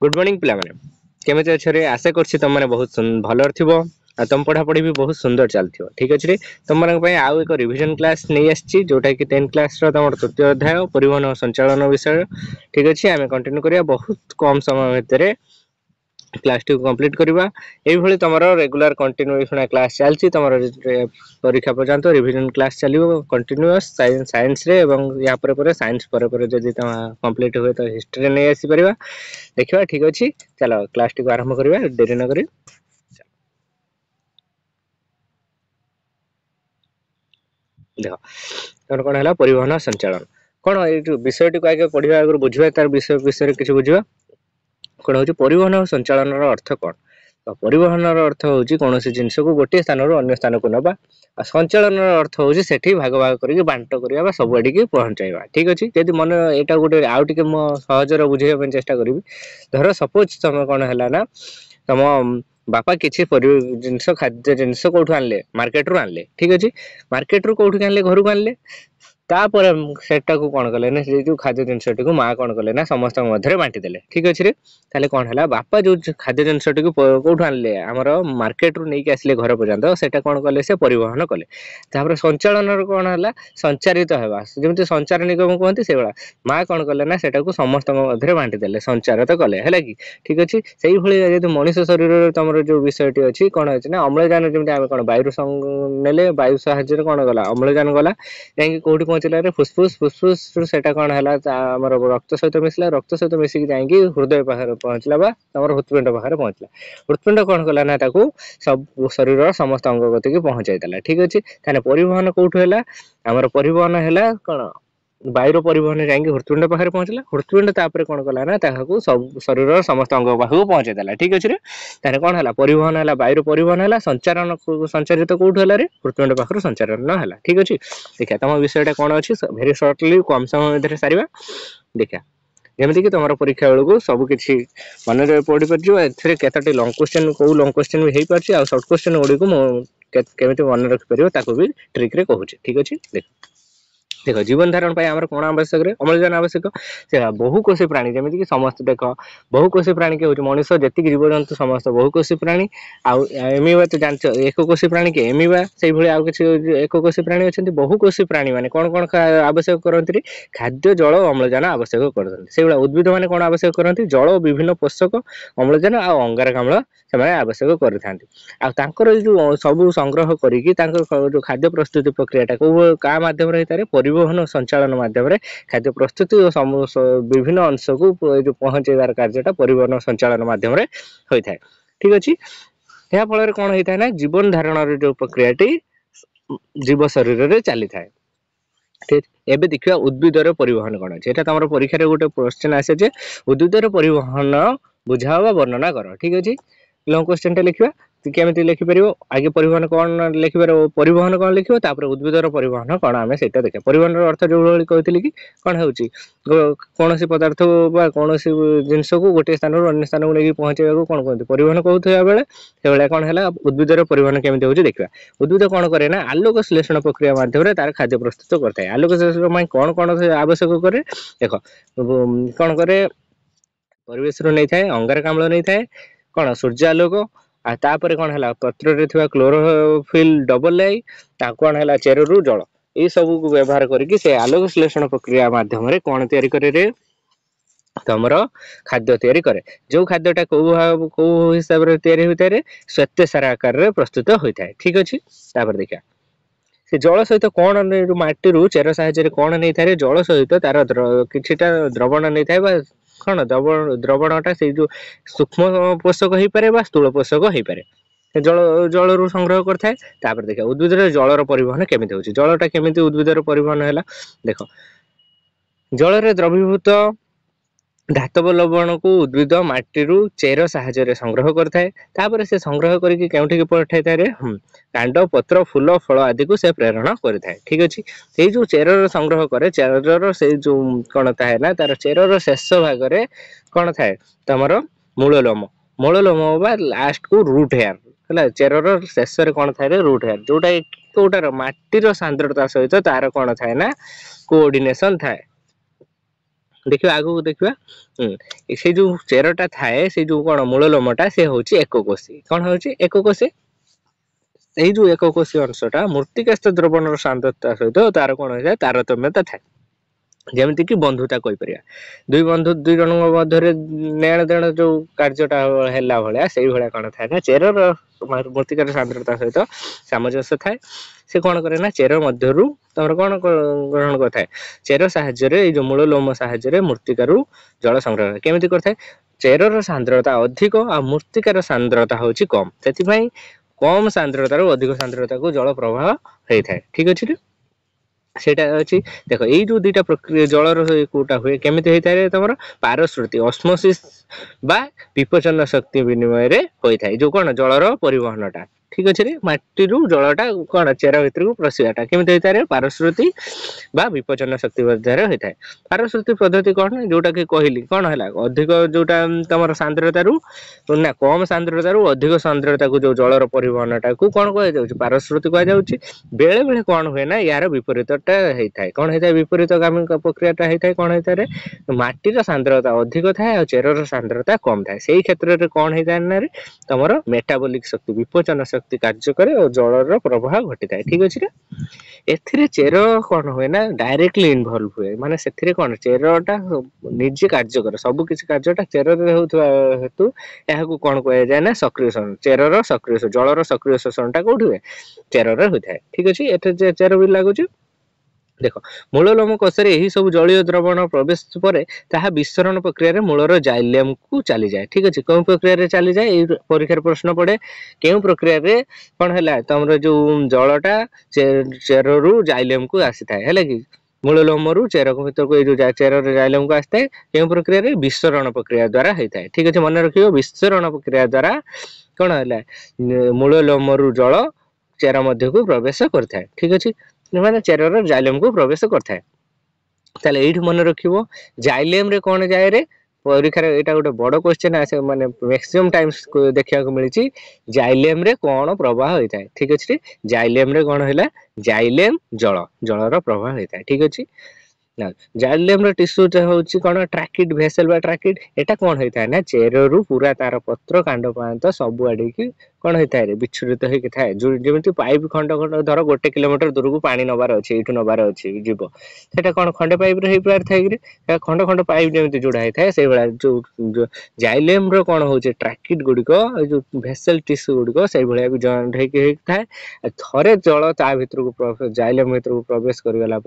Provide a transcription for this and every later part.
Good morning पिला माने केमिति अछरे आशा करछि तुम माने बहुत भलर थिबो आ तुम पढ़ापढ़ी भी बहुत सुंदर चलथिबो ठीक अछि रे तुम मानक पय आउ एक रिवीजन क्लास नै आछि जोटा कि 10 क्लास रो तमर तृतीय अध्याय परिवहन और संचालन विषय ठीक अछि आमे कंटिन्यू करिया बहुत कम समय भितरे क्लास टी कंप्लीट करबा एई भली तमर रेगुलर कंटिन्यूएशन क्लास चलछि तमर परीक्षा पर्यंत रिवीजन क्लास चलिबो कंटिन्यूअस साइंस रे एवं या पर साइंस पर जदी त कंप्लीट होय तो हिस्ट्री नै आसी परिबा देखिबा ठीक अछि चलो क्लास टी को आरंभ करबा देरी न करी देखो तोर कोन हला परिवहन संचालन कोन ए विषयटी को आगे पढिबा अगर बुझिबा तार विषय किछ बुझिबा कोन होची परिवहन और संचालन रो अर्थ कोन तो परिवहन रो अर्थ होची कोनोसी जिंस को गोटे स्थान रो अन्य स्थान को नबा आ संचालन रो अर्थ होची सेठी भाग भाग करी बांट करिया बा सब आडी के पहुंचाइबा ठीक अछि यदि मन एटा गोटे आउ टिके म सहज रो बुझेबा पे चेष्टा करिवि धर सपोज तम कोन हला ना तम बापा किछि जिंस खाद्य जिंस कोठु आनले मार्केट रो आनले ठीक अछि मार्केट रो कोठु आनले घर को आनले तापर सेटा को कोन करले ना जे जो खाद्य जिंसटी को मा कोन करले ना समस्त मध्य बांटी देले ठीक अछि रे ताले कोन हला बापा जो खाद्य जिंसटी को कोठु आनले हमर मार्केट रो नै के आसले घर पर्यंत सेटा कोन करले से परिवहन करले तापर संचालन रो कोन हला संचारित हेबा जेमति संचार निगम कहंती सेबला मा कोन करले ना सेटा को समस्त मध्य बांटी देले संचारित करले हैला कि ठीक अछि सेही भली जे मनुष्य शरीर रो तमर जो विषयटी अछि कोन अछि ना अम्लजान जेमति आमे कोन वायु संग नेले वायु सहाय्य कोन गला अम्लजान गला जाई कोठी पहुंचला रे फुसफुस सेटा कोन हला हमर रक्त सहित मिसला रक्त सहित मिसी जाई हृदय पाखर पहुंचला बा हमर हृदपिंड पाखर पहुंचला हृदपिंड कोन कला ना ताकू सब शरीर रो समस्त अंग गति के पहुंचाई देला ठीक अछि ताने परिवहन कोठु हैला हमर परिवहन हैला कोन वायु परिवहन जाई हृदपिंड पाखर पहुंचला हृदपिंड तापर कोन कला ना ताकू सब शरीर रो समस्त अंग पाखर पहुंचाई देला ठीक अछि रे ताने कोन हला परिवहन हैला वायु परिवहन हैला संचारण संचारित कोठु हैला रे हृदपिंड पाखर संचारण हैला ठीक अछि देखा तम विषयटा कोन अछि वेरी शॉर्टली कम समय मध्ये सारिबा देखा जेमति कि तमरो परीक्षा बेलू को सब किछि मन रे पढि परजियो एथरे केतटी लॉन्ग क्वेश्चन को लॉन्ग क्वेश्चन भी हेई परछि आ शॉर्ट क्वेश्चन ओडी को केमिति मन रख परियो ताको भी ट्रिक रे कहूची ठीक अछि देखो जीवन धारण पाई हमर कोन आवश्यक रे अम्लजान आवश्यक से बहुकोषी प्राणी जेमिति कि समस्त देखो बहुकोषी प्राणी के होची मनुष्य जति जीव जंतु समस्त बहुकोषी प्राणी आ एमिबा तो जानछ एककोषी प्राणी के एमिबा सेही भली आ किछि एककोषी प्राणी अछंती बहुकोषी प्राणी माने कोन कोन आवश्यक करंती खाद्य जल अम्लजान आवश्यक करंती सेबला उद्भिद माने कोन आवश्यक करंती जल विभिन्न पोषक अम्लजान आ अंगारकाम्ल सेमाने आवश्यक करथांती आ तांकर जो सब संग्रह करिकि तांकर जो खाद्य प्रस्तुति प्रक्रियाटा को का माध्यम रे तारे परिवहन संचालन माध्यम रे खाद्य प्रस्तुति और विभिन्न अंश को जो पहुंचेदार कार्यटा परिवहन संचालन माध्यम रे होई थाए ठीक अछि या फल कोन होई थाए ना जीवन धारण रे जो प्रक्रियाटी जीव शरीर रे चली थाए ठीक एबे देखिया उद्भिद रे परिवहन कोन अछि एटा तमरो परीक्षा रे गोटे क्वेश्चन आसे जे उद्भिद रे परिवहन बुझावा वर्णना करो ठीक अछि लॉन्ग क्वेश्चन टे लिखिबा केमिति लिखि परियो आगे परिवहन कोन लिखिबार परिवहन कोन लिखिबो तापर उद्भिदर परिवहन कोन आमे सेटा देखा परिवहन रो अर्थ जो भली कहतिली कि कोन होउची कोनोसी पदार्थ बा कोनोसी जिंस को गोटे स्थान रो अन्य स्थान को लेके पहुंचेबा को कोन कहते परिवहन कहउथया बेले से बेले कोन हैला उद्भिदर परिवहन केमिति होउची देखिबा उद्भिद कोन करे ना आलोक संश्लेषण प्रक्रिया माध्यम रे तार खाद्य प्रस्तुत करथाय आलोक संश्लेषण माने कोन कोन आवश्यक करे देखो कोन करे परिवेश रो नै थाए अंगारकाम्ल नै थाए कोन सूर्यालोक आ तापर कोन हला पत्र रे थिबा क्लोरोफिल डबल आई ता कोन हला चेररु जल ए सब को व्यवहार करके से आलोक संश्लेषण प्रक्रिया माध्यम रे कोन तयारी करे रे तमरो खाद्य तयारी करे जो खाद्यटा को हिसाब रे तयारी होइता रे श्वेत सार आकार रे प्रस्तुत होइता ठीक अछि तापर देखा से जल सहित कोन माटी रु चेर सहायता रे कोन नै थारे जल सहित तार किछिटा द्रवण नै थाए बा कोन द्रवणटा से जो सूक्ष्म पोषक होई पारे बा स्थूल पोषक होई पारे जल रु संग्रह करथाय तापर देखा उद्भिद रे जलर परिवहन केमिति होची जलटा केमिति उद्भिद रे परिवहन हैला देखो जल रे द्रवीभूत धातव लवण को उद्भिद माटी रु चेर सहायता रे संग्रह करथाय तापर से संग्रह करिकि केउठी के पठाय थाय रे कांड पत्र फूल फल आदि को से प्रेरण करथाय ठीक अछि सेई जो चेरर संग्रह करे चेरर से जो कोन थाय ना तार चेरर शेष भाग रे कोन थाय तमरो मूललोम बा लास्ट को रूट हेयर हला चेरर शेष रे कोन थाय रे रूट हेयर जोटा कोटार माटी रो सांद्रता सहित तार कोन थाय ना कोऑर्डिनेशन थाय देखिए आगु देखिए से जो चेरटा थाए से जो कौन मूल लोमटा से हूँ एककोशी कौन हूँ एककोशी এই जो एककोशी अंशटा मृत्तिकास्थ द्रवणर सांद्रता सहित तार कौन होता है तारतम्यता थाए जमीती कि बंधुता कहीपर दुई बंधु दुई जन मध्य नेण देण जो कार्यटा है भाया से भाया कौन थाए ना चेरर मृत्तिकार सांद्रता सहित सामंजस्य थाए से कौन करे ना चेर मध्य तुम कौन ग्रहण कर चेर साहाय्य जो मूल लोम साहाय्य मृत्तिकार जल संग्रह केमी कर चेरर सांद्रता अधिक आ मृत्तिकार सांद्रता हूँ कम से कम सांद्रतार अधिक सांद्रता को जल प्रवाह होता है ठीक अच्छे सेटा अच्छी देख यही जो दुईटा प्रक्रिया जलर कोटा हुए केमी होता है तुम पारश्रुति ऑस्मोसिस बा विपचन शक्ति विनिमय होता है जो कौन जलर परिवहनटा ठीक अच्छे माटी जलटा कौन चेर भितर को प्रसिवाटा केमी होता है पारश्रुति बा विपचन शक्ति द्वारा होता है पारश्रुति पद्धति कौन जोटा कि कहली कौन है अधिक जोटा तुम सांद्रता ना कम सांद्रता अधिक सांद्रता को जो जलर परिवहनटा को कौन कह पारश्रुति कह बेले बेले कौन हुए ना यार विपरीतटा होता है कौन होता है विपरीतगामी प्रक्रियाटा होता है कौन होता है माटीर सांद्रता अधिक थाए और चेरर सांद्रता कम थाए से क्षेत्र में कौन होता है ना तुम मेटाबॉलिक शक्ति विपचन शक्ति कार्य करे और जलर प्रवाह घटी था ठीक अच्छे एथिरे चेर कौन हुए ना डायरेक्टली इनवॉल्व हुए माने से कौन चेरटा निजे कार्य करे सब किसी कार्यटा चेर हेतु यह कौन कह जाए ना सक्रियसन चेरर सक्रिय जलर सक्रिय शोषणटा कौट हुए चेरर होता है ठीक अच्छे एटे चेर भी लगुच देख मूल लोम कोश यही सब जलीय द्रवण प्रवेश पर विस्तरण प्रक्रिया मूलर जाइलियम को चली जाए ठीक अच्छे कौन प्रक्रिया चली जाए परीक्षार प्रश्न पड़े क्यों प्रक्रिया कौन है तुम जो जलटा चेरु जाइलियम को आसी था है कि मूल लोमरु चेर भर को जो चेर जाइलियम को आसता है क्यों प्रक्रिया विस्तरण प्रक्रिया द्वारा होता है ठीक अच्छे मन रखिए विस्तरण प्रक्रिया द्वारा कौन है मूल लोमरु जल चेर मध्य को प्रवेश करता है ठीक अच्छे माने चेरर जाइलियम को प्रवेश करता है ताले एठी मन रखिबो जाइलियम रे कौन जाए रे परीक्षा एटा गोटे बड़ क्वेश्चन आसे माने मैक्सिमम टाइम्स देखा मिली जाइलियम रे कौन प्रवाह होता है ठीक अच्छे जाइलियम रे कौन है जाइलियम जल जलर प्रवाह होता है ठीक अच्छे जाइलियम टिश्यू हूँ कौन ट्राकिड भेसेल बा ट्राकिड एटा कौन होता है ना चेरु पूरा तार पत्र कांड पात सब आड़ की कौन होता है विच्छुरित होती है जमी पाइप खंड खंड धर 1 किलोमीटर दूर को पानी नबार अच्छे ये नबार अच्छे जीव से कौन खंडे पाइप हो पाए खंड खंड पाइप जमी जोड़ा होता है से भाया जो जाइलियम कौन हो ट्राकिड गुड़िक जो भेसेल टिश्यू गुड़िक से भाया भी जॉइंट होता है थे जल ता भर जाइलियम भर को प्रवेश करगला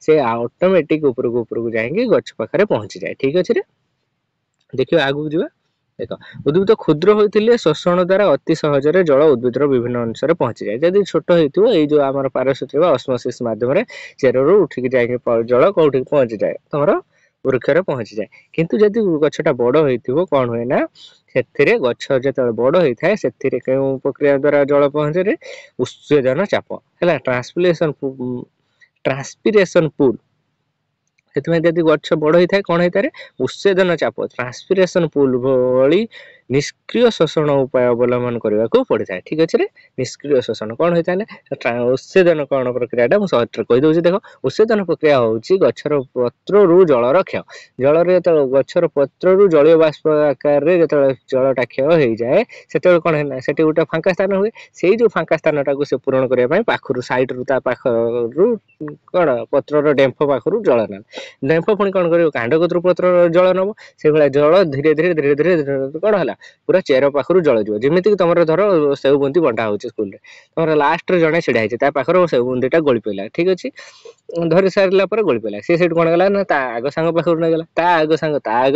से ऑटोमेटिक ऊपर को जाएंगे गछ पाखे पहुंची जाए ठीक अच्छे देखिए आगू जा देख उद्भिद क्षुद्र होते शोषण द्वारा अति सहजरे जल उद्भिदर विभिन्न अंश में पहुंची जाए जब छोट हो आम पारश्रुति ऑस्मोसिस माध्यम चेरु उठिक जाए जल कौट पहुंची जाए तुम वृक्ष पहुंची जाए किंतु जदि गछटा बड़ हो कौन हुए ना से गछ जो बड़ होता है से प्रक्रिया द्वारा जल पहुंचे उत्सेदन चाप है ट्रांसपिरेशन पूल से गछ बड़ होता है कौन होता है उत्सेदन चाप ट्रांसपिरेशन पूल भली निष्क्रिय शोषण उपाय अवलंबन करने को पड़ता है ठीक अच्छे निष्क्रिय शोषण कौन होता है उत्सेदन कौन प्रक्रिया मुझे कहीदे देख उत्सेदन प्रक्रिया हूँ गछर पत्र जलर क्षय जल जो गछर पत्र जलीय बाष्प आकार जो जलटा क्षय हो जाए से कौन है से गोटे फांका स्थान हुए से जो फांका स्थान टाक से पूरण करने पाखर सैड रू पाखर कौन पत्र डेम्फ पाखर जल ना डेम्फ पुणी कौन कर कांड कतु पत्र जल नब से भाया जल धीरे धीरे धीरे धीरे कौन है पूरा चेर पाखर जल जीव जमीक तुम धर सेव बुंदी बंटा हो स्कूल तुम लास्ट जड़े छिड़ा पाखर सेव बुंदीटा गली पड़ा ठीक अच्छे धरी सारा गली पड़ा सी कौन गला ना आग सांग पाखर नहीं गला आग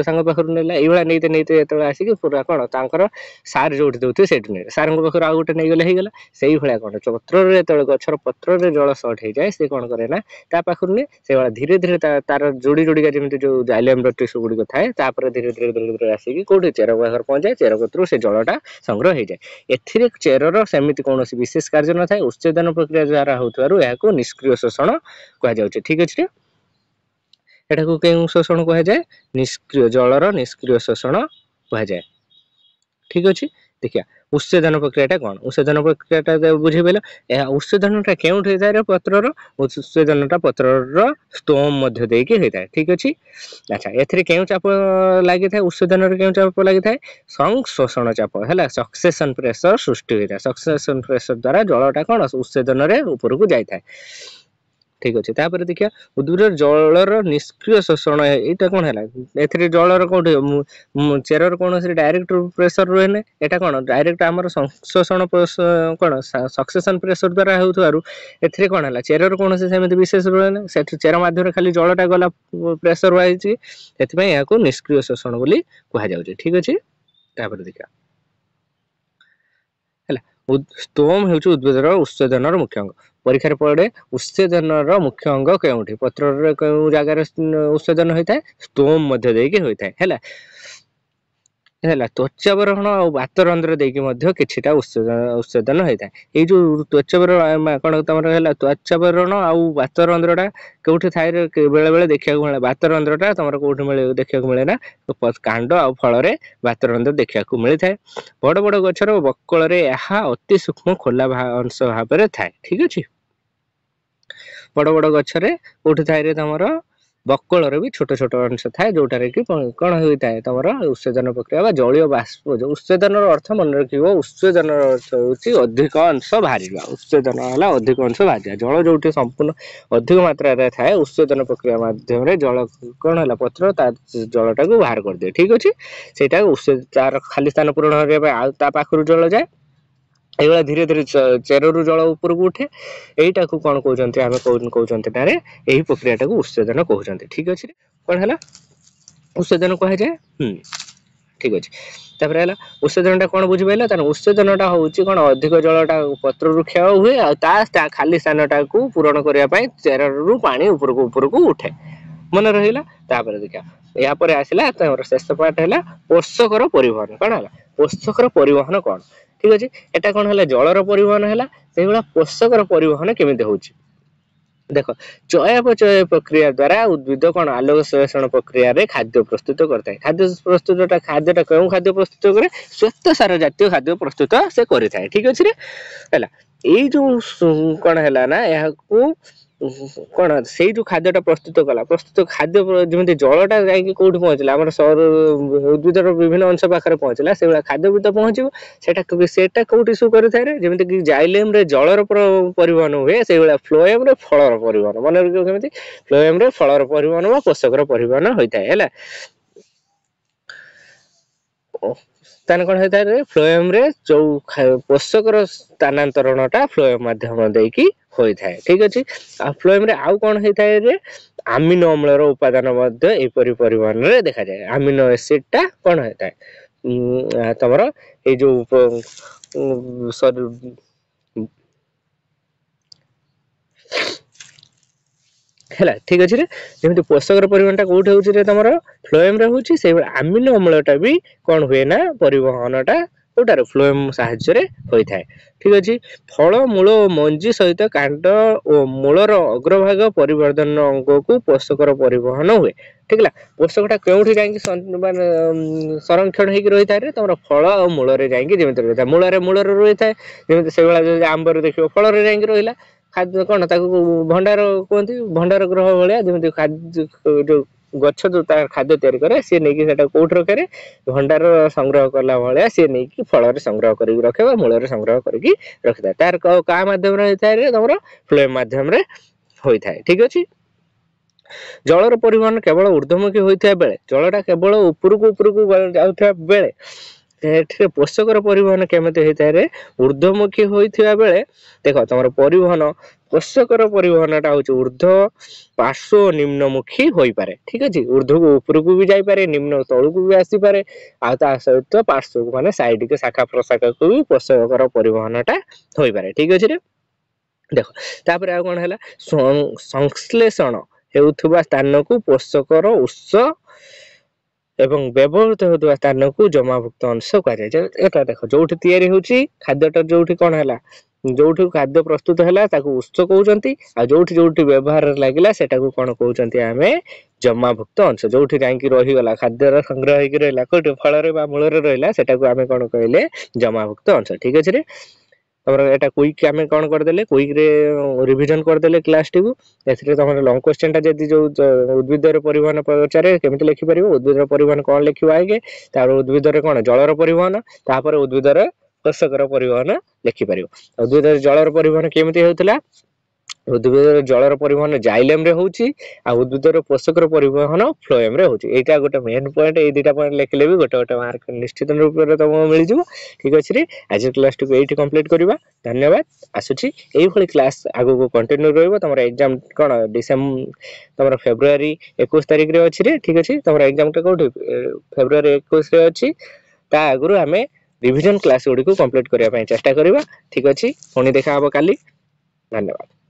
सांग पाखर नहीं ये नहीं नहीं जो आसिक पूरा कौन तर सार जो दौथे से सार पाखर आउ गोटे नहीं गले होगा से भाया कौन पत्र जो गछर पत्र जल सर्ट हो जाए सी कौन करे ना पाखर नहीं से भाया धीरे धीरे तार जोड़ी जोड़िका जमी जो जाइलियम टिश्यू गुड़िक थाए धीरे धीरे धीरे धीरे आसिक कौटे चेर पाखर पहुंचाए चेर कतु से जलटा संग्रह हो जाए ए चेरर सेमती कौन विशेष कार्य न था उत्सेदन प्रक्रिया द्वारा होता निष्क्रिय शोषण कह ठीक अच्छे एटा को क्यों शोषण कह जाए निष्क्रिय जलर निष्क्रिय शोषण कह जाए ठीक अच्छे देखिए उच्छेदन प्रक्रियाटा कौन उच्छेदन प्रक्रियाटा बुझे पाइल उच्छेदनटा केउठ होता है पत्रर उच्छेदनटा पत्रर स्टोम मध्य देकी होता है ठीक अछि अच्छा एथरे केउ चाप लागि थाए उच्छेदन रे केउ चाप लागि थाए संशोषण चाप हैला सक्सेशन प्रेशर सृष्टि होता है सक्सेशन प्रेशर द्वारा जलटा कौन उच्छेदन रे ऊपर को जाय थाए ठीक अच्छे तापर देखिए उद्भिद जलर निष्क्रिय शोषण यहाँ कौन है ए जलर कौट चेरर कौन से डायरेक्ट प्रेशर रुए ना यहाँ कौन डायरेक्ट आमर संशोषण कौन सक्सेशन प्रेशर द्वारा होथारु एथिरे कौन है चेरर कौन से विशेष रुए ना से चेर माध्यम खाली जलटा गला प्रेशर वाइज से निष्क्रिय शोषण बोली कह जाउछे ठीक अच्छे तापर देखिए स्टोम हूँ उद्भिदर उच्छेदन मुख्य अंग परीक्षा पड़े उच्छेदन मुख्य अंग केउठी पत्र जगार उच्छेदन होता है स्टोम मध्य देकी होता है त्वचावरण और वातरंध्र देकी किछिटा उच्छेदन होता है ये जो त्वचावरण कौन तुम त्वचावरण और वातरंध्रटा कौटी थाए बेले बेले देखा मिले वातरंध्रटा तुम कौटी मिले देखा मिले ना कांड आ फल वातरंध्र देखा मिली थाए बड़ बड़ गछर बकल अति सूक्ष्म खोला अंश भाव में थाए ठीक अच्छे बड़ बड़ गछरे कौटी थाए तुम बकल भी छोट छोट अंश थाए जोटार कि कौन होता है तुम उच्छेदन प्रक्रिया जलीय बाष्प उच्छेदन अर्थ मन रख उच्छेदन अर्थ हूँ अधिक अंश बाहर उच्छेदन है अधिक अंश बाहर जल जो संपूर्ण अधिक मात्रा थाए उच्छेदन प्रक्रिया माध्यम जल कौन है पत्र जलटा को बाहर कर दिए ठीक अच्छे से तार खाली स्थान पूरण पाखर जल जाए ये धीरे धीरे चेरु जल ऊपर को उठे यहीटा को कौन कहते आम कहते यही प्रक्रिया को उच्छेदन कहते ठीक अच्छे कौन है उच्छेदन कह जाए ठीक अच्छे तापर है उच्छेदनटा कौन बुझिपारे तार उच्छेदनटा हूँ कौन अधिक जलटा पत्र क्षय हुए आ खाली स्थानटा को पूरण करने चेरु पानी ऊपर को उठे मन रहा तापर देखा यापर आसला शेष पार्ट है पोषकर परिवहन कौन है पोषकर परिवहन कौन ठीक अच्छे एटा कौन है जलर परिवहन है से पोषकर परिवहन केमी हो देख चयापचय प्रक्रिया द्वारा उद्भिद कौन आलोक संश्लेषण प्रक्रिया रे खाद्य प्रस्तुत करता है खाद्यटा क्यों खाद्य प्रस्तुत करे श्वेत सार जातीय खाद्य प्रस्तुत से करता है ठीक अच्छे ये जो कौन है ना यहाँ कौन से जो खाद्यटा प्रस्तुत कला प्रस्तुत खाद्य जमी जलटा जाकि पहुँचला आम सौर उद्भिदर विभिन्न अंश पाखे पहुँचला से खाद्य भी तो पहुँचो सेटा कौटी शो करे जमीक जाइलेम जलर परिवहन हुए से फ्लोएम फलर परिवहन मन रखिए फ्लोएम फलर परिवहन व पोषकर परिवहन होता है ताने कौन होता है फ्लोएम जो पोषकर स्थानांतरणटा फ्लोएम माध्यम देकी होता है ठीक अच्छे फ्लोएम आउ कौन होता है आमिनो अम्लर उपादान परिवहन रे देखा जाए आमिनो एसिडटा कौन होता है तुम ये जो है ठीक अच्छे जमी पोषकर परिवहनटा कौट हो तुम फ्लोएम होची से आमिनो अम्लटा भी कौन हुए ना परिवहनटा कौटार फ्लोएम साहाय्य होता है ठीक अच्छे फल मूल मंजी सहित कांड और मूलर अग्रभाग परिवर्धन अंग को पोषकर परिवहन हुए ठीक है पोषकटा क्योंठी जाकि संरक्षण होकर रही है तुम फल और मूल जाकि जमी रही है मूल रही है जमी से आंबर देखिए फल जाकि रहा खाद्य कौन भंडार कहते भंडार ग्रह भाया जमी खाद्य जो गछ जो खाद्य तैयारी करे सी नहीं कौट रखे भंडार संग्रह कला भाया सी नहीं फल संग्रह कर रखे मूल संग्रह करके रखी तार क्या मध्यम होता है तुम फ्लोएम मध्यम होता है ठीक अच्छे जलर परिवहन केवल ऊर्ध्वमुखी होता बेले जलटा केवल उपरको जाऊा बेले पोषकर परिवहन केमती होता है ऊर्ध्वमुखी होता बेले देख तुम परिवहन पोषकर परिवहनटा हूँ ऊर्ध्व पार्श्व निम्नमुखी हो पारे ठीक अच्छे ऊर्ध्व को ऊपर को भी जापे निम्न तलू को भी आसीपे आ सहित पार्श्व को माने साइड के शाखा प्रशाखा को भी पोषकर परिवहनटा हो पारे ठीक अच्छे देख तापर आ कौन है संश्लेषण हेउथुबा स्थान को पोषकर उत्स ଏବଂ ବ୍ୟବହୃତ ହେଉଥିବା ସ୍ଥାନକୁ ଜମାଭୁକ୍ତ ଅଂଶ କୁହାଯାଏ। ଏଟା ଦେଖ ଯୋଉଠି ତିଆରି ହଉଛି ଖାଦ୍ୟଟା ଯୋଉଠି କଣ ହେଲା ଯୋଉଠି ଖାଦ୍ୟ ପ୍ରସ୍ତୁତ ହେଲା ତାକୁ ଉତ୍ସ କହୁଛନ୍ତି ଆଉ ଯୋଉଠି ଯୋଉଠି ବ୍ୟବହାରରେ ଲାଗିଲା ସେଟାକୁ କଣ କହୁଛନ୍ତି ଆମେ ଜମାଭୁକ୍ତ ଅଂଶ। ଯୋଉଠି ଯାଇକି ରହିଗଲା ଖାଦ୍ୟର ସଂଗ୍ରହ ହେଇକି ରହିଲା କୋଉଠି ଫଳରେ ବା ମୂଳରେ ରହିଲା ସେଟାକୁ ଆମେ କଣ କହିଲେ ଜମାଭୁକ୍ତ ଅଂଶ। ଠିକ ଅଛି ରେ ତମର ଏଟା କୁଇକ୍ ଆମେ କଣ କରିଦେଲେ କୁଇକ୍ ରେ ରିଭିଜନ କରିଦେଲେ କ୍ଲାସ ଟିକୁ। ଏଥିରେ ତମର ଲଙ୍ଗ କ୍ୱେଶ୍ଚନ ଟା ଯଦି ଯୋଉ ଉଦ୍ଭିଦର ପରିବହନ ପଚାରେ କେମିତି ଲେଖିପାରିବ ଉଦ୍ଭିଦର ପରିବହନ କଣ ଲେଖିବ ଆଗେ ତାପରେ ଉଦ୍ଭିଦରେ କଣ ଜଳର ପରିବହନ ତାପରେ ଉଦ୍ଭିଦର ପୋଷକର ପରିବହନ ଲେଖିପାରିବ। ଉଦ୍ଭିଦରେ ଜଳର ପରିବହନ କେମିତି ହେଉଥିଲା ଉଦ୍ଭିଦର ଜଳର ପରିବହନ ଜାଇଲେମ ରେ ହଉଛି ଆଉ ଉଦ୍ଭିଦର ପୋଷକର ପରିବହନ ଫ୍ଲୋଏମ ରେ ହଉଛି। ଏଇଟା ଗୋଟେ ମେନ୍ ପଏଣ୍ଟ ଏଇ ଦିଟା ପଏଣ୍ଟ ଲେଖିଲେ ବି ଗୋଟେ ଗୋଟେ ମାର୍କ ନିଶ୍ଚିତ ରୂପରେ ତମକୁ ମିଳିଯିବ। ଠିକ ଅଛି ରେ ଆଜି କ୍ଲାସ ଟିକୁ ଏଇଠି କମ୍ପ୍ଲିଟ କରିବା। ଧନ୍ୟବାଦ ଆସୁଛି ଏଇଭଳି କ୍ଲାସ ଆଗକୁ କଣ୍ଟିନ୍ୟୁ ରହିବ। ତମର ଏକ୍ଜାମ କଣ ତମର ଫେବୃଆରୀ 21 ତାରିଖରେ ଅଛି ରେ ଠିକ ଅଛି ତମର ଏକ୍ଜାମ ଟା କୋଉଠି ଫେବୃଆରୀ 21 ରେ ଅଛି। ତା ଆଗରୁ ଆମେ ରିଭିଜନ କ୍ଲାସ ଗୁଡିକୁ କମ୍ପ୍ଲିଟ କରିବା ପାଇଁ ଚେଷ୍ଟା କରିବା। ଠିକ ଅଛି ପୁଣି ଦେଖା ହବ କାଲି। ଧନ୍ୟବାଦ।